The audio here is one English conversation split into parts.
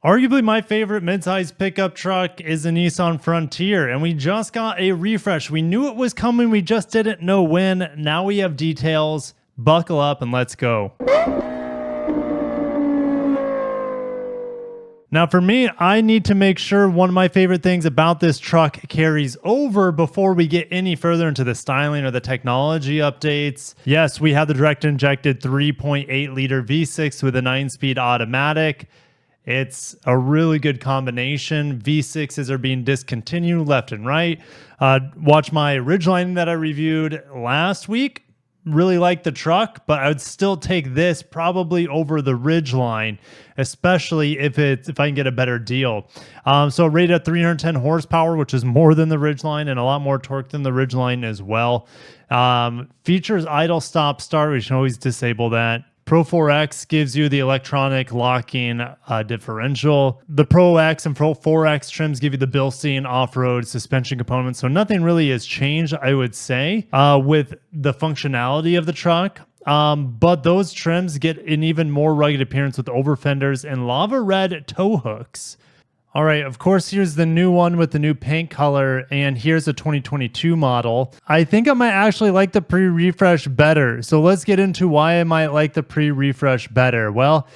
Arguably my favorite midsize pickup truck is the Nissan Frontier, and we just got a refresh. We knew it was coming, we just didn't know when. Now we have details. Buckle up and let's go. Now for me, I need to make sure one of my favorite things about this truck carries over before we get any further into the styling or the technology updates. Yes, we have the direct injected 3.8 liter V6 with a 9-speed automatic. It's a really good combination. V6s are being discontinued left and right. Watch my Ridgeline that I reviewed last week. Really like the truck, but I would still take this probably over the Ridgeline, especially if I can get a better deal. So rated at 310 horsepower, which is more than the Ridgeline and a lot more torque than the Ridgeline as well. Features idle stop start. We should always disable that. Pro 4X gives you the electronic locking differential. The Pro X and Pro 4X trims give you the Bilstein off-road suspension components. So nothing really has changed, I would say, with the functionality of the truck. But those trims get an even more rugged appearance with over fenders and lava red tow hooks. All right, of course, here's the new one with the new paint color, and here's a 2022 model. I think I might actually like the pre-refresh better. So let's get into why I might like the pre-refresh better. Well,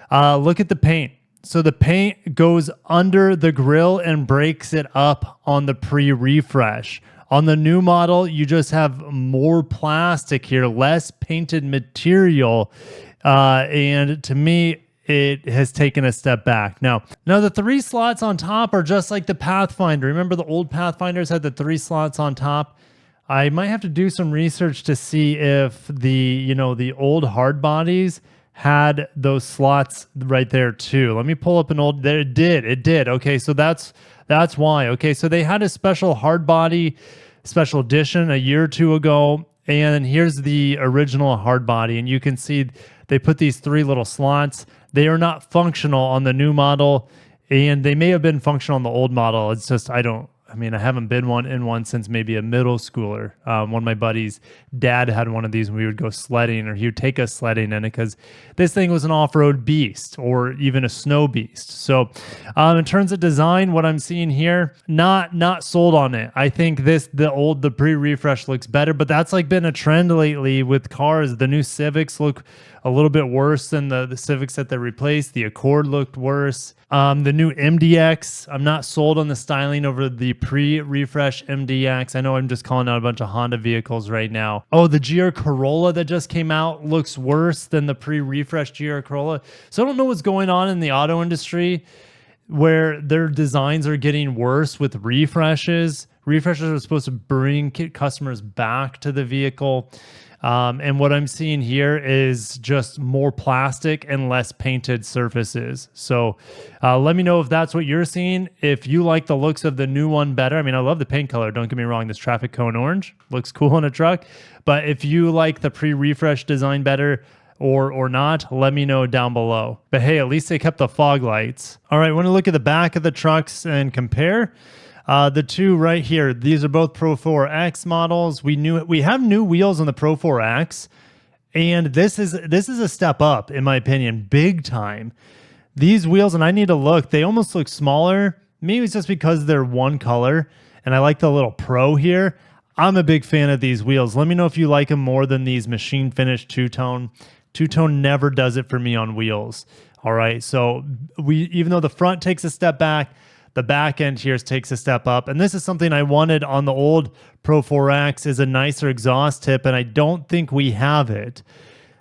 look at the paint. So the paint goes under the grille and breaks it up on the pre-refresh. On the new model, you just have more plastic here, less painted material. And to me, it has taken a step back. Now the 3 slots on top are just like the Pathfinder. Remember the old Pathfinders had the 3 slots on top? I might have to do some research to see if the old hard bodies had those slots right there too. Let me pull up an old, it did. Okay, so that's why. Okay, so they had a special hard body special edition a year or two ago, and here's the original hard body, and you can see they put these 3 little slots. They are not functional on the new model, and they may have been functional on the old model. It's just, I haven't been in one since maybe a middle schooler. One of my buddies' dad had one of these when we would go sledding, or he would take us sledding in it because this thing was an off-road beast or even a snow beast. So in terms of design, what I'm seeing here, not sold on it. I think the pre-refresh looks better, but that's like been a trend lately with cars. The new Civics look a little bit worse than the Civics that they replaced. The Accord looked worse. The new MDX, I'm not sold on the styling over the pre-refresh MDX. I know I'm just calling out a bunch of Honda vehicles right now. Oh, the GR Corolla that just came out looks worse than the pre-refresh GR Corolla. So I don't know what's going on in the auto industry where their designs are getting worse with refreshes. Refreshes are supposed to bring customers back to the vehicle. And what I'm seeing here is just more plastic and less painted surfaces. So let me know if that's what you're seeing. If you like the looks of the new one better. I mean, I love the paint color. Don't get me wrong. This traffic cone orange looks cool in a truck. But if you like the pre-refresh design better or not, let me know down below. But hey, at least they kept the fog lights. All right, I want to look at the back of the trucks and compare. The two right here, these are both Pro 4X models. We have new wheels on the Pro 4X, and this is a step up in my opinion, big time. These wheels, and I need to look, they almost look smaller. Maybe it's just because they're one color, and I like the little Pro here. I'm a big fan of these wheels. Let me know if you like them more than these machine finished two-tone. Two-tone never does it for me on wheels. All right, so even though the front takes a step back, the back end here takes a step up. And this is something I wanted on the old Pro 4X, is a nicer exhaust tip, and I don't think we have it.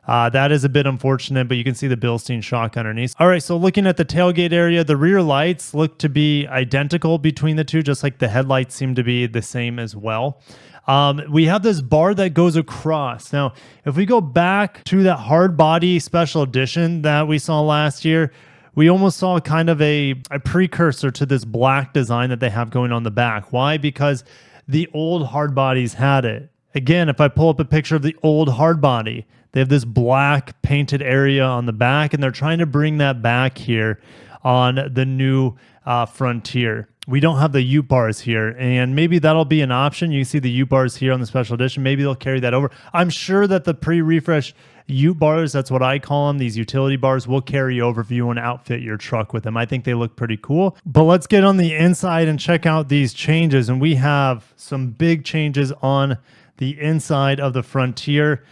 That is a bit unfortunate, but you can see the Bilstein shock underneath. All right, so looking at the tailgate area, the rear lights look to be identical between the two, just like the headlights seem to be the same as well. We have this bar that goes across. Now, if we go back to that hard body special edition that we saw last year, we almost saw kind of a precursor to this black design that they have going on the back. Why? Because the old hard bodies had it. Again, if I pull up a picture of the old hard body, they have this black painted area on the back, and they're trying to bring that back here on the new Frontier. We don't have the U-bars here, and maybe that'll be an option. You see the U-bars here on the special edition. Maybe they'll carry that over. I'm sure that the pre-refresh Ute bars, that's what I call them. These utility bars will carry over if you want to outfit your truck with them. I think they look pretty cool. But let's get on the inside and check out these changes. And we have some big changes on the inside of the Frontier.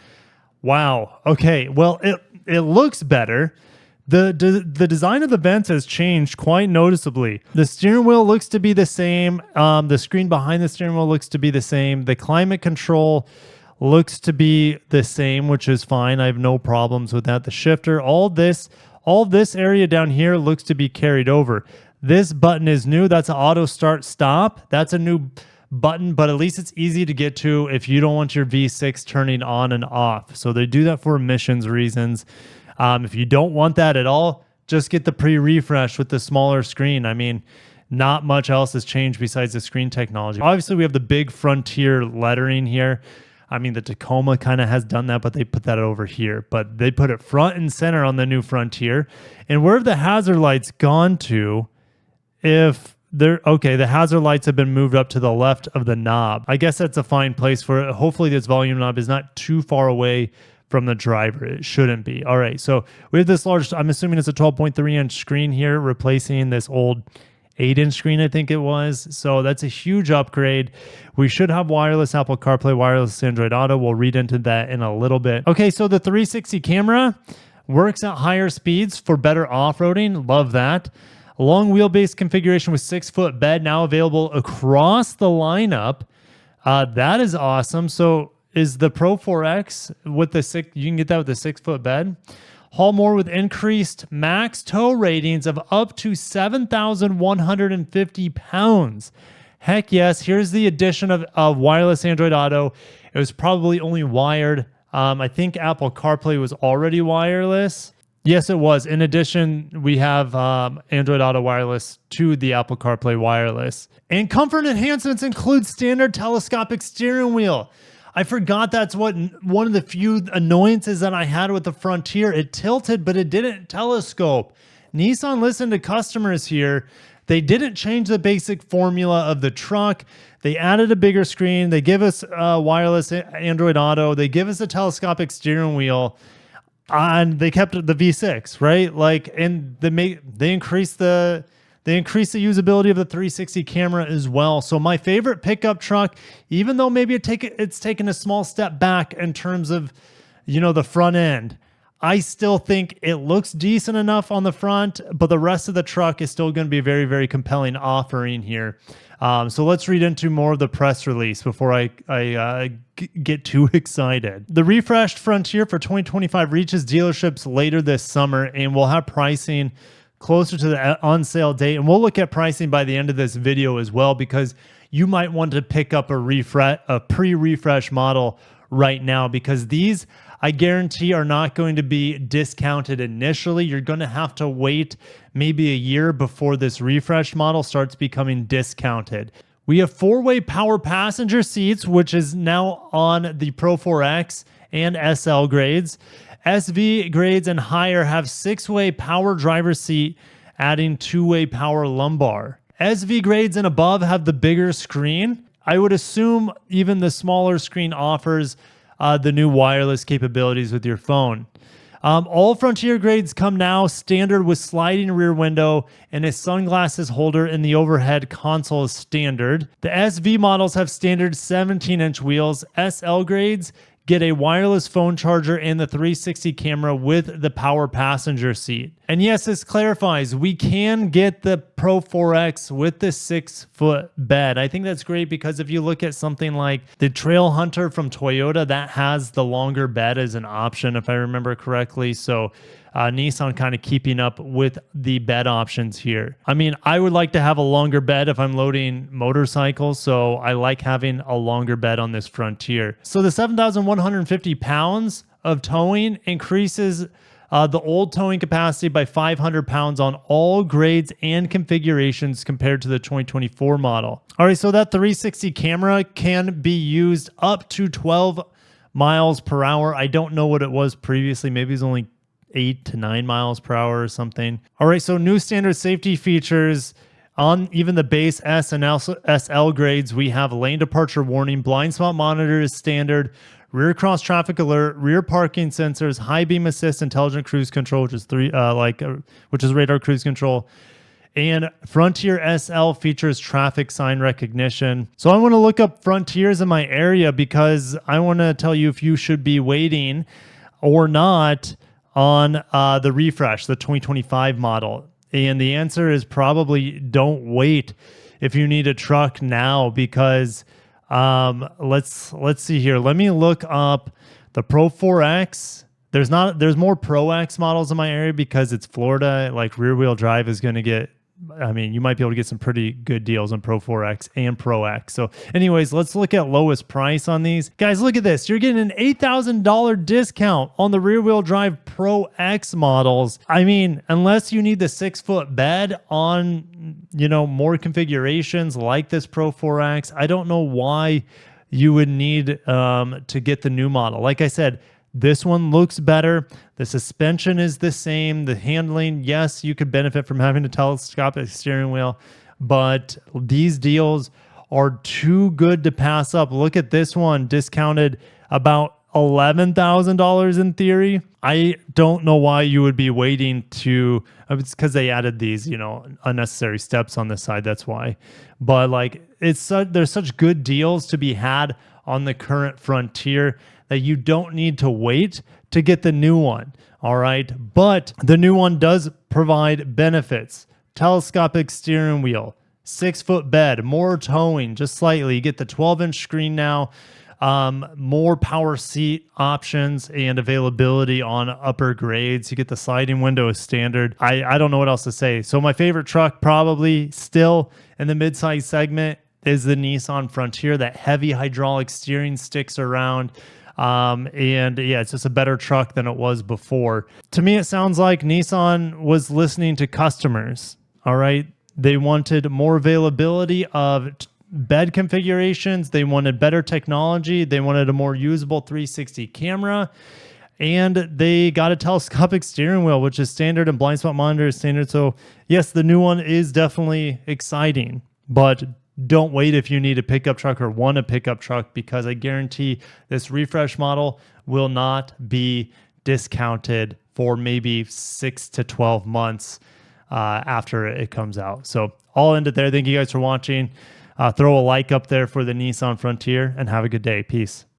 Wow. Okay. Well, it looks better. The design of the vents has changed quite noticeably. The steering wheel looks to be the same. The screen behind the steering wheel looks to be the same. The climate control looks to be the same, which is fine. I have no problems with that. The shifter, all this area down here looks to be carried over. This button is new. That's an auto start stop. That's a new button, but at least it's easy to get to if you don't want your V6 turning on and off. So they do that for emissions reasons. If you don't want that at all, just get the pre-refresh with the smaller screen. I mean, not much else has changed besides the screen technology. Obviously, we have the big Frontier lettering here. I mean, the Tacoma kind of has done that, but they put that over here. But they put it front and center on the new Frontier. And where have the hazard lights gone to? If they're okay, the hazard lights have been moved up to the left of the knob. I guess that's a fine place for it. Hopefully this volume knob is not too far away from the driver. It shouldn't be. All right, so we have this large, I'm assuming it's a 12.3-inch screen here, replacing this old 8-inch screen, I think it was. So that's a huge upgrade. We should have wireless Apple CarPlay, wireless Android Auto. We'll read into that in a little bit. Okay, so the 360 camera works at higher speeds for better off-roading. Love that. A long wheelbase configuration with 6-foot bed now available across the lineup. That is awesome. So is the Pro 4X with the you can get that with the 6-foot bed. Haul more with increased max tow ratings of up to 7,150 pounds. Heck yes. Here's the addition of wireless Android Auto. It was probably only wired. I think Apple CarPlay was already wireless. Yes, it was. In addition, we have Android Auto wireless to the Apple CarPlay wireless. And comfort enhancements include standard telescopic steering wheel. I forgot that's one of the few annoyances that I had with the Frontier. It tilted, but it didn't telescope. Nissan listened to customers here. They didn't change the basic formula of the truck. They added a bigger screen. They give us wireless Android Auto. They give us a telescopic steering wheel. And they kept the V6, right? Like, and they increased the usability of the 360 camera as well. So my favorite pickup truck, even though maybe it's taken a small step back in terms of, the front end, I still think it looks decent enough on the front, but the rest of the truck is still going to be a very, very compelling offering here. So let's read into more of the press release before I get too excited. The refreshed Frontier for 2025 reaches dealerships later this summer, and we'll have pricing closer to the on-sale date. And we'll look at pricing by the end of this video as well, because you might want to pick up a pre-refresh model right now, because these, I guarantee, are not going to be discounted initially. You're going to have to wait maybe a year before this refresh model starts becoming discounted. We have 4-way power passenger seats, which is now on the Pro 4X and SL grades. SV grades and higher have 6-way power driver seat, adding 2-way power lumbar. SV grades and above have the bigger screen. I would assume even the smaller screen offers the new wireless capabilities with your phone. All Frontier grades come now standard with sliding rear window and a sunglasses holder in the overhead console is standard. The SV models have standard 17-inch wheels. SL grades get a wireless phone charger and the 360 camera with the power passenger seat. And yes, this clarifies, we can get the Pro 4X with the 6-foot bed. I think that's great, because if you look at something like the Trail Hunter from Toyota, that has the longer bed as an option, if I remember correctly. So Nissan kind of keeping up with the bed options here. I mean, I would like to have a longer bed if I'm loading motorcycles, so I like having a longer bed on this Frontier. So the 7,150 pounds of towing increases the old towing capacity by 500 pounds on all grades and configurations compared to the 2024 model. All right, so that 360 camera can be used up to 12 miles per hour. I don't know what it was previously. Maybe it's only 8 to 9 miles per hour or something. All right, so new standard safety features on even the base S and SL grades. We have lane departure warning, blind spot monitor is standard, rear cross traffic alert, rear parking sensors, high beam assist, intelligent cruise control, which is which is radar cruise control. And Frontier SL features traffic sign recognition. So I want to look up Frontiers in my area because I want to tell you if you should be waiting or not on the refresh, the 2025 model. And the answer is probably don't wait if you need a truck now, because let's see here. Let me look up the Pro 4X. There's more Pro X models in my area because it's Florida. Like rear wheel drive is going to get, I mean, you might be able to get some pretty good deals on Pro 4X and Pro X. So anyways, let's look at lowest price on these. Guys, look at this. You're getting an $8,000 discount on the rear wheel drive Pro X models. I mean, unless you need the 6-foot bed on, more configurations like this Pro 4X, I don't know why you would need to get the new model. Like I said, this one looks better. The suspension is the same. The handling, yes, you could benefit from having a telescopic steering wheel, but these deals are too good to pass up. Look at this one, discounted about $11,000 in theory. I don't know why you would be waiting to, it's because they added these, unnecessary steps on this side. That's why. But there's such good deals to be had on the current Frontier that you don't need to wait to get the new one. All right. But the new one does provide benefits. Telescopic steering wheel, 6-foot bed, more towing, just slightly. You get the 12-inch screen now, more power seat options and availability on upper grades. You get the sliding window as standard. I don't know what else to say. So my favorite truck probably still in the midsize segment is the Nissan Frontier. That heavy hydraulic steering sticks around. And yeah, it's just a better truck than it was before. To me, it sounds like Nissan was listening to customers. All right. They wanted more availability of bed configurations. They wanted better technology. They wanted a more usable 360 camera. And they got a telescopic steering wheel, which is standard, and blind spot monitor is standard. So yes, the new one is definitely exciting, but don't wait if you need a pickup truck or want a pickup truck, because I guarantee this refresh model will not be discounted for maybe 6 to 12 months after it comes out. So I'll end it there. Thank you guys for watching. Throw a like up there for the Nissan Frontier and have a good day. Peace.